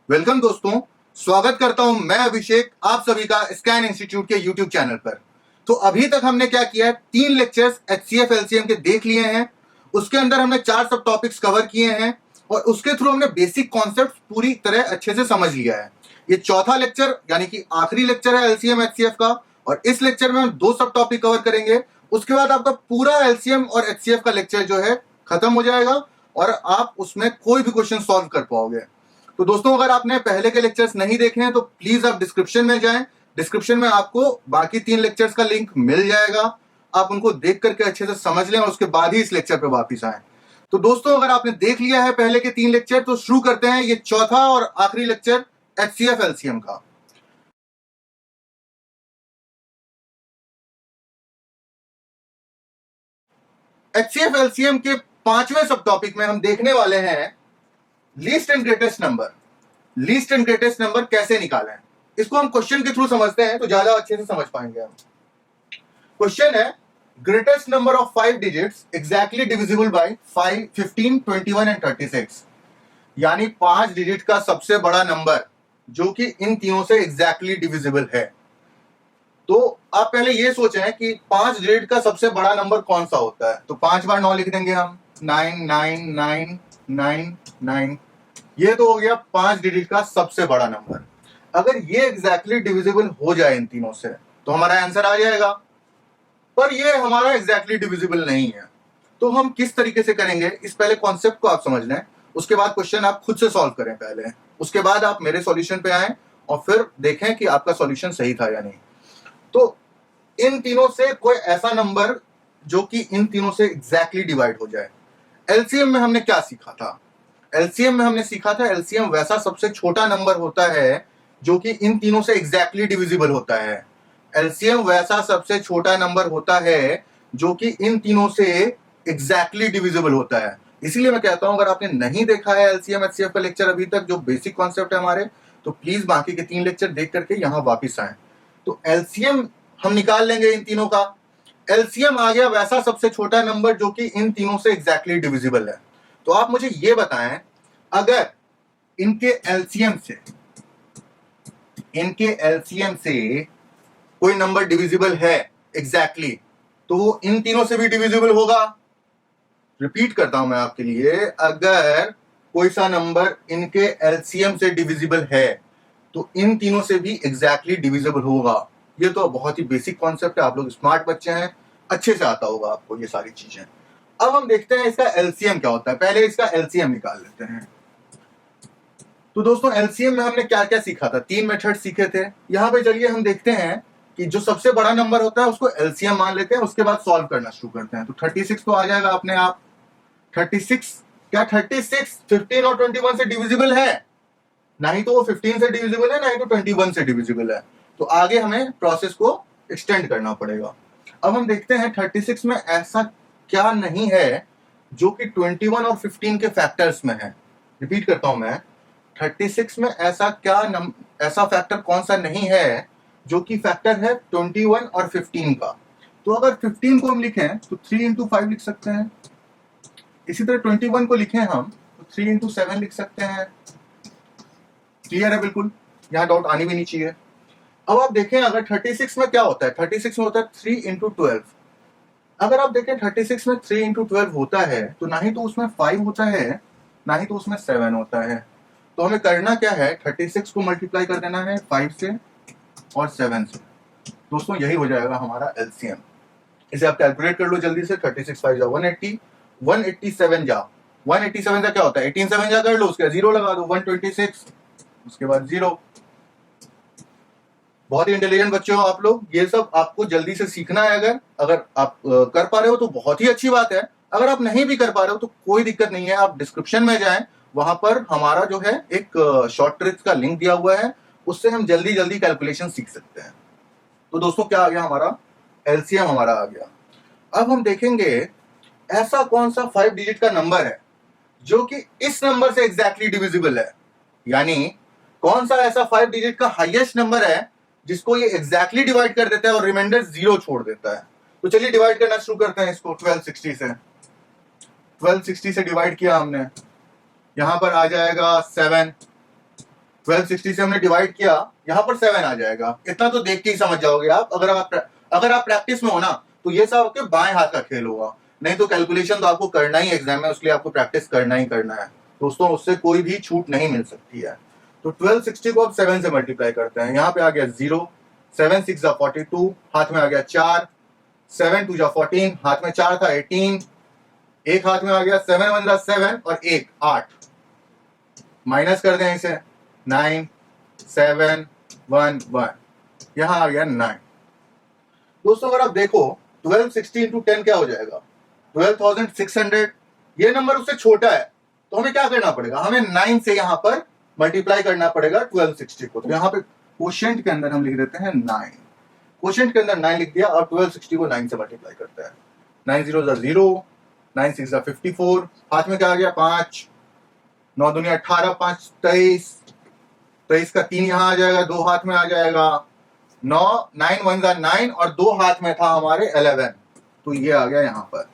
Welcome दोस्तों, स्वागत करता हूं मैं अभिषेक आप सभी का स्कैन इंस्टीट्यूट के यूट्यूब चैनल पर। तो अभी तक हमने क्या किया है, 3 लेक्चर्स एचसीएफ एलसीएम के देख लिए हैं। उसके अंदर हमने 4 सब टॉपिक्स कवर किए हैं और उसके थ्रू हमने बेसिक कॉन्सेप्ट पूरी तरह अच्छे से समझ लिया है। ये चौथा लेक्चर यानी कि आखिरी लेक्चर है एलसीएम एचसीएफ का और इस लेक्चर में हम 2 सब टॉपिक कवर करेंगे। उसके बाद आपका पूरा एलसीएम और एचसीएफ का लेक्चर जो है खत्म हो जाएगा और आप उसमें कोई भी क्वेश्चन सॉल्व कर पाओगे। तो दोस्तों, अगर आपने पहले के लेक्चर्स नहीं देखे हैं तो प्लीज आप डिस्क्रिप्शन में जाएं। डिस्क्रिप्शन में आपको बाकी 3 लेक्चर्स का लिंक मिल जाएगा। आप उनको देख करके अच्छे से समझ लें और उसके बाद ही इस लेक्चर पे वापस आएं। तो दोस्तों, अगर आपने देख लिया है पहले के 3 लेक्चर तो शुरू करते हैं ये चौथा और आखिरी लेक्चर एचसीएफ एलसीएम का। एचसीएफ एलसीएम के 5वें सब टॉपिक में हम देखने वाले हैं least and greatest number. Least and greatest number कैसे निकालें, इसको हम क्वेश्चन के थ्रू समझते हैं तो ज्यादा अच्छे से समझ पाएंगे हम। क्वेश्चन है, greatest number of 5 digits exactly divisible by 5, 15, 21 and 36। यानी 5 डिजिट का सबसे बड़ा नंबर जो कि इन तीनों से एग्जैक्टली डिविजिबल है। तो आप पहले ये सोचें कि 5 डिजिट का सबसे बड़ा नंबर कौन सा होता है। तो 5 बार 9 लिख देंगे हम, 9 9 9 9 9। ये तो हो गया 5 डिजिट का सबसे बड़ा नंबर। अगर ये एग्जैक्टली डिविजिबल हो जाए इन तीनों से तो हमारा आंसर आ जाएगा, पर ये हमारा एग्जैक्टली डिविजिबल नहीं है। तो हम किस तरीके से करेंगे, इस पहले कॉन्सेप्ट को आप समझ लें, उसके बाद क्वेश्चन आप खुद से सॉल्व करें पहले, उसके बाद आप मेरे सॉल्यूशन पे आए और फिर देखें कि आपका सॉल्यूशन सही था या नहीं। तो इन तीनों से कोई ऐसा नंबर जो कि इन तीनों से एग्जैक्टली डिवाइड हो जाए। एलसीएम में हमने क्या सीखा था, एलसीएम में हमने सीखा था एलसीएम वैसा सबसे छोटा नंबर होता है जो कि इन तीनों से एग्जैक्टली डिविजिबल होता है। एलसीएम वैसा सबसे छोटा नंबर होता है जो कि इन तीनों से एग्जैक्टली डिविजिबल होता है। इसीलिए मैं कहता हूं, अगर आपने नहीं देखा है एलसीएम एचसीएफ का लेक्चर अभी तक, जो बेसिक कॉन्सेप्ट है हमारे, तो प्लीज बाकी के 3 लेक्चर देख करके यहां वापिस आए। तो एलसीएम हम निकाल लेंगे इन तीनों का। एलसीएम आ गया वैसा सबसे छोटा नंबर जो कि इन तीनों से एग्जैक्टली डिविजिबल है। तो आप मुझे ये बताएं, अगर इनके एलसीएम से कोई नंबर डिविजिबल है एग्जैक्टली तो वो इन तीनों से भी डिविजिबल होगा। रिपीट करता हूं मैं आपके लिए, अगर कोई सा नंबर इनके एलसीएम से डिविजिबल है तो इन तीनों से भी एग्जैक्टली डिविजिबल होगा। ये तो बहुत ही बेसिक कॉन्सेप्ट है, आप लोग स्मार्ट बच्चे हैं, अच्छे से आता होगा आपको ये सारी चीजें। अब हम देखते हैं इसका एलसीएम क्या होता है। पहले इसका एलसीएम निकाल लेते हैं। तो दोस्तों, एलसीएम में हमने क्या क्या सीखा था, 3 मेथड सीखे थे। यहां पे चलिए हम देखते हैं कि जो सबसे बड़ा नंबर होता है उसको एलसीएम मान लेते हैं, उसके बाद सॉल्व करना शुरू करते हैं। तो 36 तो आ जाएगा अपने आप। 36 क्या 36 15 और 21 से डिविजिबल है? नहीं तो वो 15 से डिविजिबल है, नहीं तो 21 से डिविजिबल है। तो आगे हमें प्रोसेस को एक्सटेंड करना पड़ेगा। अब हम देखते हैं 36 में ऐसा क्या नहीं है जो कि 21 और 15 के फैक्टर्स में है। रिपीट करता हूं मैं, 36 में ऐसा ऐसा फैक्टर कौन सा नहीं है जो कि फैक्टर है 21 और 15 का। तो अगर 15 को हम लिखें तो 3 इंटू 5 लिख सकते हैं। इसी तरह 21 को लिखें हम तो 3 इंटू 7 लिख सकते हैं। क्लियर है बिल्कुल, यहां डाउट आनी भी नहीं चाहिए। अब आप देखें, अगर 36 में क्या होता है, 36 में होता है 3 इंटू 12। अगर आप देखें 36 में 3 इंटू 12 होता है तो ना ही तो उसमें 5 होता है, ना ही तो उसमें 7 होता है। तो हमें करना क्या है, 36 को मल्टीप्लाई कर देना है 5 से और 7 से। दोस्तों, यही हो जाएगा हमारा एलसीएम। इसे आप कैलकुलेट कर लो जल्दी से। 36 5 जा 180, 187 जा 187 का क्या होता है, 18 7 जा कर लो, उसके 0 लगा दो, 126, उसके बाद 0। बहुत ही इंटेलिजेंट बच्चे हो आप लोग, ये सब आपको जल्दी से सीखना है। अगर आप कर पा रहे हो तो बहुत ही अच्छी बात है। अगर आप नहीं भी कर पा रहे हो तो कोई दिक्कत नहीं है, आप डिस्क्रिप्शन में जाएं, वहां पर हमारा जो है एक शॉर्ट ट्रिक्स का लिंक दिया हुआ है, उससे हम जल्दी जल्दी कैलकुलेशन सीख सकते हैं। तो दोस्तों, क्या आ गया हमारा एलसीएम, हमारा आ गया। अब हम देखेंगे ऐसा कौन सा 5 डिजिट का नंबर है जो कि इस नंबर से एग्जैक्टली डिविजिबल है। यानी कौन सा ऐसा 5 डिजिट का हाईएस्ट नंबर है जिसको ये एग्जैक्टली डिवाइड कर देता है और रिमाइंडर 0 छोड़ देता है। तो चलिए डिवाइड करना शुरू करते हैं इसको। 1260 से 1260 से डिवाइड किया हमने, यहां पर आ जाएगा 7, 1260 से हमने डिवाइड किया, यहाँ पर 7 आ जाएगा। इतना तो देख के ही समझ जाओगे आप। अगर आप प्रैक्टिस में हो ना तो ये सब आपके बाएं हाथ का खेल होगा, नहीं तो कैलकुलेशन तो आपको करना ही एग्जाम में, उसके लिए आपको प्रैक्टिस करना ही करना है दोस्तों, उससे कोई भी छूट नहीं मिल सकती है। तो 1260 को आप 7 से मल्टीप्लाई करते हैं, यहाँ पे आ गया 0, 7 6 जा 42, हाथ में आ गया 4, 7 2 जा 14, हाथ में 4 था 18, एक हाथ में आ गया 7 1 जा 7 और 1 8, माइनस कर दें इसे 9 7 1 1, यहां आ गया 9। दोस्तों अगर आप देखो 1260 इंटू 10 क्या हो जाएगा 12,600। ये नंबर उससे छोटा है तो हमें क्या करना पड़ेगा, हमें 9 से यहां पर मल्टीप्लाई करना पड़ेगा 1260 को। तो यहां पे क्वोशिएंट के अंदर हम लिख देते हैं 9, क्वोशिएंट के अंदर 9 लिख दिया और 1260 को 9 से मल्टीप्लाई करते हैं। 9 0 जा 0, 9 6 जा 54, हाथ में क्या आ गया 5, 9 दूनी 18, 5 23, 23 का 3 यहां आ जाएगा, 2 हाथ में आ जाएगा 9, 9 1 जा 9 और 2 हाथ में था हमारे 11, तो ये आ गया यहां पर।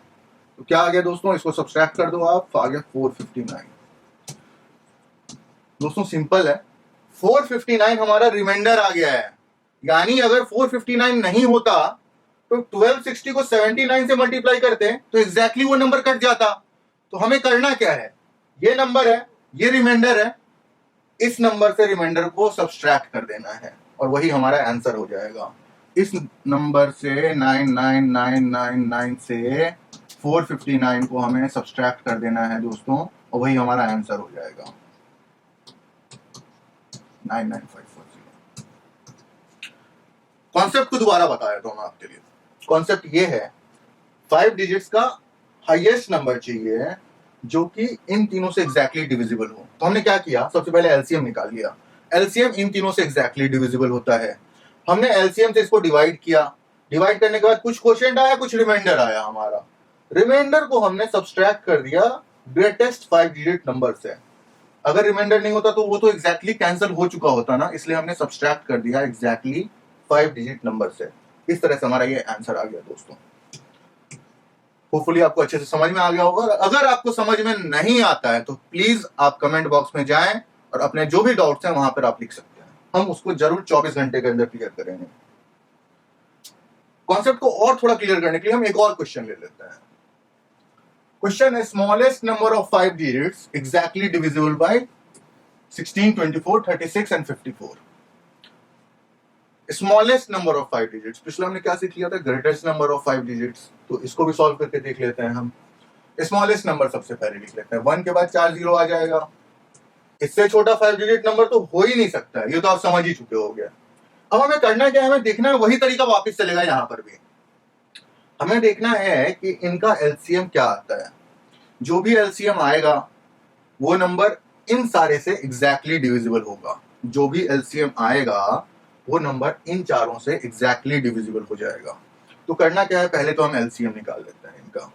तो क्या आ गया दोस्तों, इसको सब्सट्रैक्ट कर दो आप, आ गया 459। दोस्तों सिंपल है, 459 हमारा रिमाइंडर आ गया है। यानी अगर 459 नहीं होता तो 1260 को 79 से मल्टीप्लाई करते तो एग्जैक्टली वो नंबर कट जाता। तो हमें करना क्या है, ये नंबर है, ये रिमाइंडर है, इस नंबर से रिमाइंडर को सब्सट्रैक्ट कर देना है और वही हमारा आंसर हो जाएगा। इस नंबर से 99999 से 459 को हमें सब्सट्रैक्ट कर देना है दोस्तों और वही हमारा आंसर हो जाएगा 99540। कॉन्सेप्ट को दोबारा बताया तो मैं आपके लिए, कॉन्सेप्ट ये है 5 डिजिट्स का हाईएस्ट नंबर चाहिए जो कि इन तीनों से एग्जैक्टली डिविजिबल हो। तो हमने क्या किया, सबसे पहले एलसीएम निकाल लिया। एलसीएम इन तीनों से एग्जैक्टली डिविजिबल होता है। हमने एलसीएम से इसको डिवाइड किया, डिवाइड करने के बाद कुछ क्वोशिएंट आया, कुछ रिमाइंडर आया। हमारा रिमाइंडर को हमने सब्सट्रैक्ट कर दिया ग्रेटेस्ट 5 डिजिट नंबर से। अगर रिमाइंडर नहीं होता तो वो तो एग्जैक्टली कैंसिल हो चुका होता ना, इसलिए हमने सब्सट्रैक्ट कर दिया एग्जैक्टली 5 डिजिट नंबर से। इस तरह से हमारा ये आंसर आ गया दोस्तों। होपफुली आपको अच्छे से समझ में आ गया होगा। अगर आपको समझ में नहीं आता है तो प्लीज आप कमेंट बॉक्स में जाएं और अपने जो भी डाउट्स हैं वहां पर आप लिख सकते हैं, हम उसको जरूर 24 घंटे के अंदर क्लियर करेंगे। कॉन्सेप्ट को और थोड़ा क्लियर करने के लिए हम एक और क्वेश्चन ले लेते हैं। क्वेश्चन है smallest number of 5 digits exactly divisible by 16, 24, 36 and 54। Smallest number of 5 digits, पिछले हमने क्या सीख लिया था, ग्रेटेस्ट नंबर ऑफ 5 डिजिट्स। तो इसको भी सॉल्व करके देख लेते हैं हम। स्मॉलेस्ट नंबर सबसे पहले लिख लेते हैं, 1 के बाद 4 0 आ जाएगा। इससे छोटा 5 डिजिट नंबर तो हो ही नहीं सकता है, ये तो आप समझ ही चुके होंगे। अब हमें करना क्या है, हमें देखना है, वही तरीका वापस चलेगा यहां पर भी। हमें देखना है कि इनका एलसीएम क्या आता है। जो भी एलसीएम आएगा वो नंबर इन सारे से एग्जैक्टली डिविजिबल होगा। जो भी एलसीएम आएगा वो नंबर इन चारों से एग्जैक्टली डिविजिबल हो जाएगा। तो करना क्या है, पहले तो हम एलसीएम निकाल लेते हैं इनका।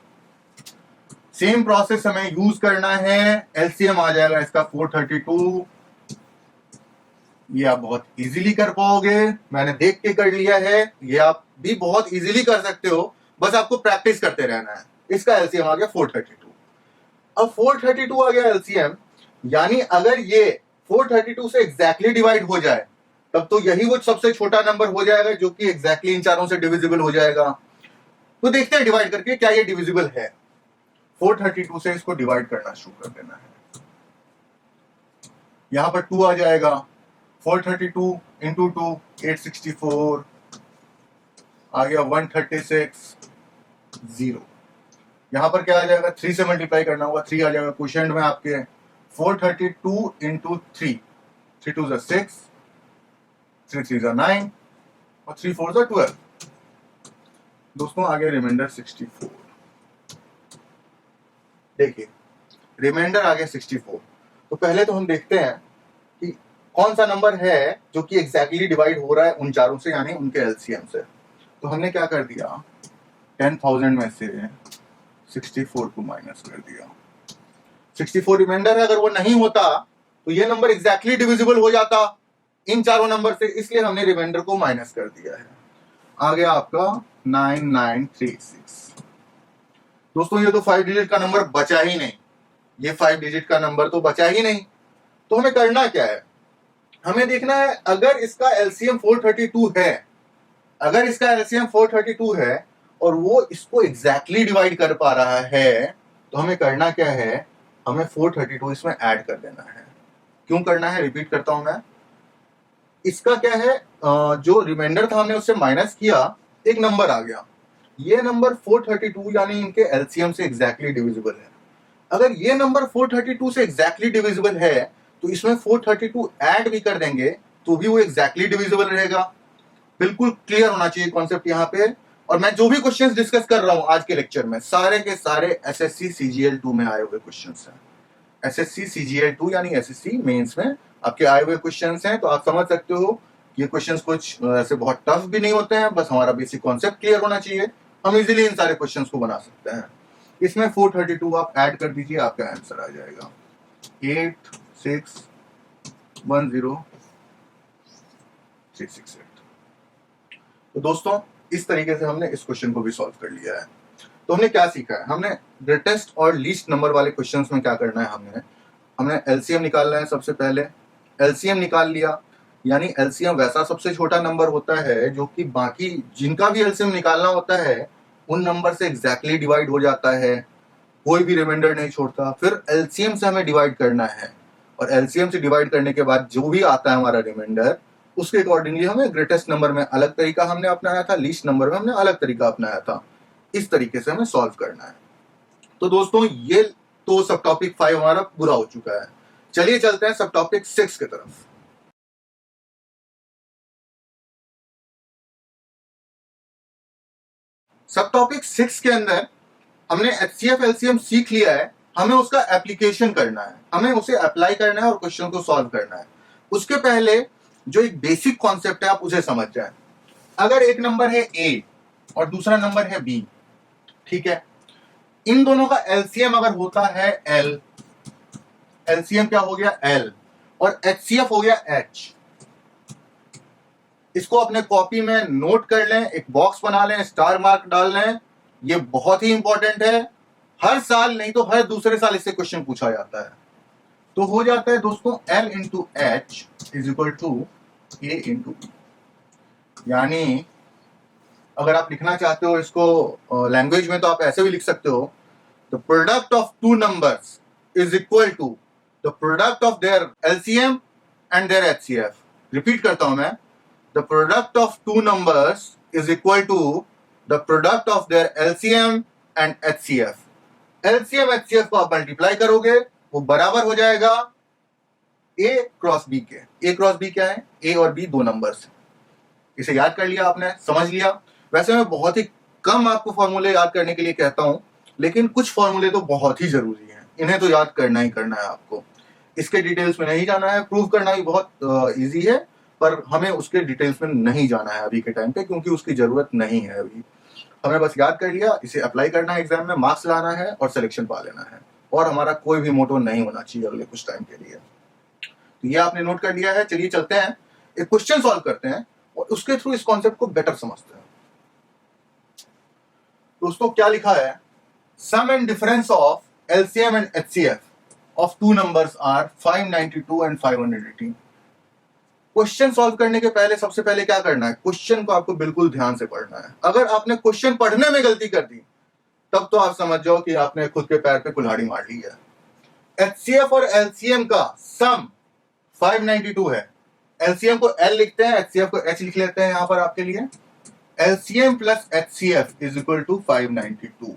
सेम प्रोसेस हमें यूज करना है। एलसीएम आ जाएगा इसका 432। ये आप बहुत इजीली कर पाओगे, मैंने देख के कर लिया है। ये आप भी बहुत इजीली कर सकते हो, बस आपको प्रैक्टिस करते रहना है। इसका एलसीएम आ गया 432। अब 432 आ गया एलसीएम, यानी अगर ये 432 से एग्जैक्टली डिवाइड हो जाए तब तो यही वो सबसे छोटा नंबर हो जाएगा जो कि एग्जैक्टली इन चारों से डिविजिबल हो जाएगा। तो देखते हैं डिवाइड करके क्या ये डिविजिबल है। 432 से इसको डिवाइड करना शुरू कर देना है। यहां पर 2 आ जाएगा, 432 इंटू 2 864 आ गया 136 0। यहां पर क्या आ जाएगा, 3 से मल्टीप्लाई करना होगा, 3 आ जाएगा क्वोशिएंट में आपके। 432 इंटू 3, 3 2 6, 3 3 9 और 3 4 12। दोस्तों आ गया रिमाइंडर 64। देखिए रिमाइंडर आ गया 64। तो पहले तो हम देखते हैं कि कौन सा नंबर है जो कि एग्जैक्टली डिवाइड हो रहा है उन चारों से, यानी उनके एलसीएम से। तो हमने क्या कर दिया, 10,000 में से 64 को माइनस कर दिया। 64 रिमाइंडर है, अगर वो नहीं होता तो ये नंबर एग्जैक्टली डिविजिबल हो जाता इन चारों नंबर से, इसलिए हमने रिमाइंडर को माइनस कर दिया है। आ गया आपका 9936। दोस्तों ये तो 5 डिजिट का नंबर बचा ही नहीं, ये 5 डिजिट का नंबर तो बचा ही नहीं। तो हमें करना क्या है, हमें देखना है अगर इसका एलसीएम 432 है, अगर इसका एलसीएम 432 है और वो इसको एग्जैक्टली डिवाइड कर पा रहा है, तो हमें करना क्या है, हमें 432 इसमें ऐड कर देना है। क्यों करना है, रिपीट करता हूं मैं। इसका क्या है, जो रिमाइंडर था हमने उससे माइनस किया, एक नंबर आ गया, ये नंबर 432 यानी इनके एलसीएम से एग्जैक्टली डिविजिबल है। अगर ये नंबर 432 से एग्जैक्टली डिविजिबल है तो इसमें 432 ऐड भी कर देंगे तो भी वो एग्जैक्टली डिविजिबल रहेगा। बिल्कुल क्लियर होना चाहिए कॉन्सेप्ट यहाँ पे। और मैं जो भी क्वेश्चंस डिस्कस कर रहा हूं आज के लेक्चर में, सारे के सारे एसएससी सीजीएल 2 में आए हुए क्वेश्चंस हैं। एसएससी सीजीएल 2 यानी एसएससी मेंस में आपके आए हुए क्वेश्चंस हैं। तो आप समझ सकते हो ये क्वेश्चंस कुछ ऐसे बहुत टफ भी नहीं होते हैं, बस हमारा बेसिक कॉन्सेप्ट क्लियर होना चाहिए, हम इजीली इन सारे क्वेश्चंस को बना सकते हैं। इसमें 432 आप ऐड कर दीजिए, आपका आंसर आ जाएगा 8610668। तो दोस्तों इस तरीके से हमने इस क्वेश्चन को भी सॉल्व कर लिया है। तो हमने क्या सीखा है, हमने ग्रेटेस्ट और लीस्ट नंबर वाले क्वेश्चंस में क्या करना है, हमने एलसीएम निकालना है। सबसे पहले एलसीएम निकाल लिया, यानी एलसीएम वैसा सबसे छोटा नंबर होता है जो कि बाकी जिनका भी एलसीएम निकालना होता है उन नंबर से एग्जैक्टली डिवाइड हो जाता है, कोई भी रिमाइंडर नहीं छोड़ता। फिर एलसीएम से हमें डिवाइड करना है और एलसीएम से डिवाइड करने के बाद जो भी आता है हमारा रिमाइंडर, उसके अकॉर्डिंगली हमें ग्रेटेस्ट नंबर में अलग तरीका हमने अपनाया था, लीस्ट नंबर में हमने अलग तरीका अपनाया था। इस तरीके से हमें सॉल्व करना है। तो दोस्तों ये तो सब टॉपिक 5 हमारा पूरा हो चुका है। चलिए चलते हैं सब टॉपिक 6 की तरफ। सब टॉपिक 6 के अंदर हमने एचसीएफ एलसीएम सीख लिया है, हमें उसका एप्लीकेशन करना है, हमें उसे अप्लाई करना है और क्वेश्चन को सॉल्व करना है। उसके पहले जो एक बेसिक कॉन्सेप्ट है आप उसे समझ जाए। अगर एक नंबर है ए और दूसरा नंबर है बी, ठीक है, इन दोनों का एलसीएम अगर होता है एल, एलसीएम क्या हो गया एल, और एचसीएफ हो गया एच। इसको अपने कॉपी में नोट कर लें, एक बॉक्स बना लें, स्टार मार्क डाल लें, ये बहुत ही इंपॉर्टेंट है। हर साल नहीं तो हर दूसरे साल इससे क्वेश्चन पूछा जाता है। तो हो जाता है दोस्तों L into h is equal to a into b. यानी अगर आप लिखना चाहते हो इसको लैंग्वेज में तो आप ऐसे भी लिख सकते हो, the product of two numbers is equal to the product of their LCM and their HCF. Repeat करता हूं मैं, the product of two numbers is equal to the product of their LCM and HCF. LCM HCF को आप multiply करोगे वो बराबर हो जाएगा ए क्रॉस बी के। ए क्रॉस बी क्या है, ए और बी दो नंबर्स। इसे याद कर लिया आपने, समझ लिया। वैसे मैं बहुत ही कम आपको फॉर्मूले याद करने के लिए कहता हूं, लेकिन कुछ फॉर्मूले तो बहुत ही जरूरी हैं, इन्हें तो याद करना ही करना है आपको। इसके डिटेल्स में नहीं जाना है, प्रूव करना भी बहुत इजी है, पर हमें उसके डिटेल्स में नहीं जाना है अभी के टाइम पे, क्योंकि उसकी जरूरत नहीं है अभी। हमें बस याद कर लिया, इसे अप्लाई करना है एग्जाम में, मार्क्स लाना है और सिलेक्शन पा लेना है, और हमारा कोई भी मोटो नहीं होना चाहिए अगले कुछ टाइम के लिए। तो ये आपने नोट कर लिया है। चलिए चलते हैं, एक क्वेश्चन सॉल्व करते हैं और उसके थ्रू इस कॉन्सेप्ट को बेटर समझते हैं। दोस्तों क्या लिखा है, sum and difference of LCM and HCF of two numbers are 592 and 518। Question solve करने के पहले सबसे पहले क्या करना है, क्वेश्चन को आपको बिल्कुल ध्यान से पढ़ना है। अगर आपने क्वेश्चन पढ़ने में गलती कर दी तब तो आप समझ जाओ कि आपने खुद के पैर पे कुल्हाड़ी मार ली है। एचसीएफ और एलसीएम का सम 592 है। एलसीएम को एल लिखते हैं, एचसीएफ को एच लिख लेते हैं यहां पर आपके लिए। LCM plus HCF is equal to 592।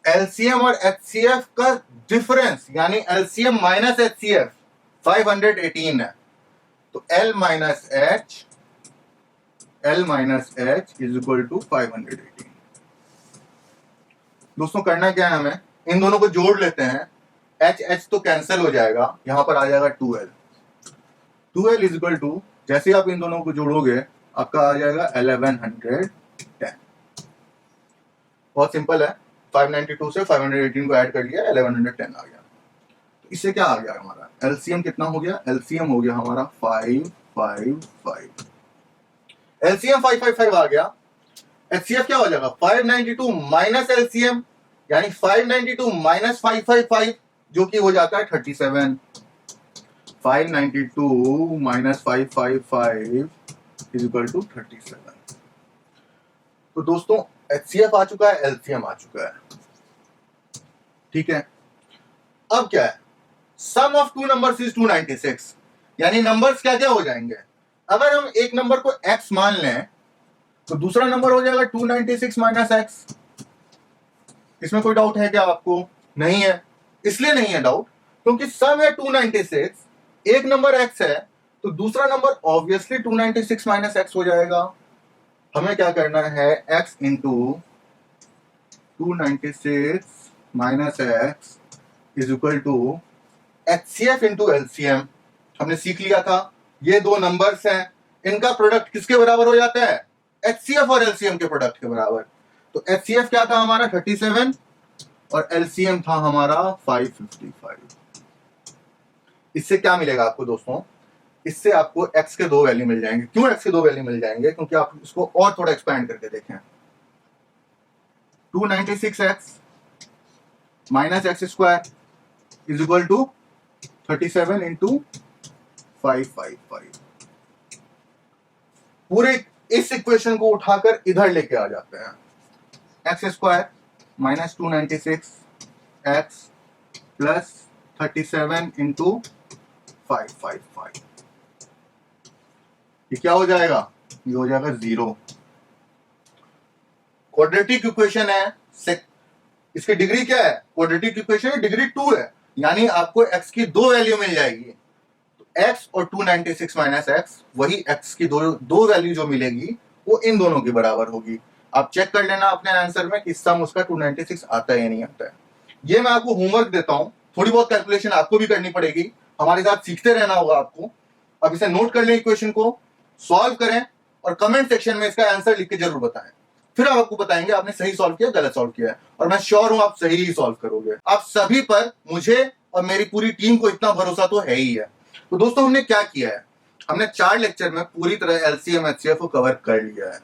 LCM और एचसीएफ का डिफरेंस यानी एलसीएम माइनस एचसीएफ 518 है। तो L minus h is equal to 518। दोस्तों करना क्या है, हमें इन दोनों को जोड़ लेते हैं। H तो कैंसिल हो जाएगा, यहां पर आ जाएगा 2L। 2L is equal to, जैसे आप इन दोनों को जोड़ोगे आपका आ जाएगा 1110। बहुत सिंपल है, 592 से 518 को ऐड कर लिया, 1110 आ गया। तो इससे क्या आ गया हमारा एलसीएम कितना हो गया, एलसीएम हो गया हमारा 555। एलसीएम 555 आ गया। एचसीएफ क्या हो जाएगा 592 माइनस एलसीएम, यानी 592 माइनस 555 जो कि हो जाता है 37। 592 माइनस 555 इज इक्वल टू 37। तो दोस्तों HCF आ चुका है, LCM आ चुका है, ठीक है। अब क्या है, सम ऑफ टू नंबर्स इज 296, यानी नंबर्स क्या क्या हो जाएंगे। अगर हम एक नंबर को x मान लें तो दूसरा नंबर हो जाएगा 296 माइनस एक्स। इसमें कोई डाउट है क्या आपको? नहीं है। इसलिए नहीं है डाउट क्योंकि सम है 296, एक नंबर x है तो दूसरा नंबर ऑब्वियसली 296 माइनस एक्स हो जाएगा। हमें क्या करना है, x into 296 minus x is equal to HCF into LCM। हमने सीख लिया था ये दो नंबर्स हैं, इनका प्रोडक्ट किसके बराबर हो जाता है, HCF और LCM के प्रोडक्ट के बराबर। तो HCF क्या था हमारा 37 और LCM था हमारा 555। इससे क्या मिलेगा आपको दोस्तों, इससे आपको x के दो वैल्यू मिल जाएंगे। क्यों x के दो वैल्यू मिल जाएंगे, क्योंकि आप इसको और थोड़ा एक्सपैंड करके देखें। 296x minus x square is equal to 37 into 555। पूरे इस इक्वेशन को उठाकर इधर लेके आ जाते हैं। X square minus 296 x plus 37 into 555, ये क्या हो जाएगा, ये हो जाएगा 0। क्वाड्रेटिक इक्वेशन है, इसकी डिग्री क्या है, क्वाड्रेटिक इक्वेशन है डिग्री 2 है, यानी आपको x की दो वैल्यू मिल जाएगी। तो x और 296 माइनस एक्स, वही x की दो वैल्यू जो मिलेगी वो इन दोनों के बराबर होगी। आप चेक कर लेना अपने आंसर में कि सम उसका 296 आता है या नहीं आता है। ये मैं आपको होमवर्क देता हूं, थोड़ी बहुत कैलकुलेशन आपको भी करनी पड़ेगी, हमारे साथ सीखते रहना होगा आपको। अब इसे नोट कर लें, इक्वेशन को सॉल्व करें और कमेंट सेक्शन में इसका आंसर लिख के जरूर बताएं। फिर आपको बताएंगे आपने सही सॉल्व किया गलत सॉल्व किया है, और मैं श्योर हूं आप सही ही सॉल्व करोगे। आप सभी पर मुझे और मेरी पूरी टीम को इतना भरोसा तो है ही है। तो दोस्तों हमने क्या किया है, हमने 4 लेक्चर में पूरी तरह LCM HCF को कवर कर लिया है।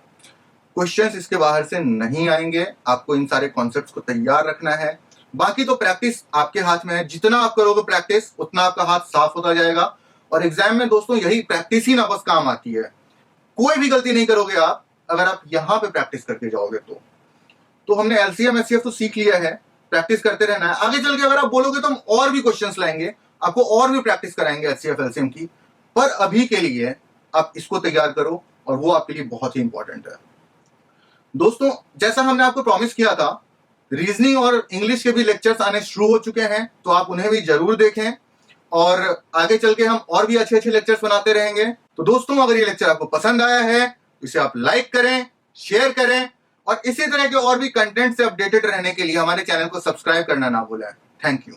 क्वेश्चंस इसके बाहर से नहीं आएंगे, आपको इन सारे कॉन्सेप्ट्स को तैयार रखना है। बाकी तो प्रैक्टिस आपके हाथ में है, जितना आप करोगे प्रैक्टिस उतना आपका हाथ साफ होता जाएगा। और एग्जाम में दोस्तों यही प्रैक्टिस ही ना बस काम आती है। कोई भी गलती नहीं करोगे आप अगर आप यहां पे प्रैक्टिस करके जाओगे तो हमने LCM HCF तो सीख लिया है, प्रैक्टिस करते रहना है। आगे चल के अगर आप बोलोगे तो हम और भी क्वेश्चंस लाएंगे, आपको और भी प्रैक्टिस कराएंगे HCF LCM की। पर अभी के लिए आप इसको तैयार करो और वो आपके लिए बहुत ही इंपॉर्टेंट है। दोस्तों जैसा हमने आपको प्रॉमिस किया था, रीजनिंग और इंग्लिश के भी लेक्चर्स आने शुरू हो चुके हैं, तो आप उन्हें भी जरूर देखें और आगे चल के हम और भी अच्छे अच्छे लेक्चर्स बनाते रहेंगे। तो दोस्तों अगर ये लेक्चर आपको पसंद आया है तो इसे आप लाइक करें, शेयर करें और इसी तरह के और भी कंटेंट से अपडेटेड रहने के लिए हमारे चैनल को सब्सक्राइब करना ना भूलें। Thank you.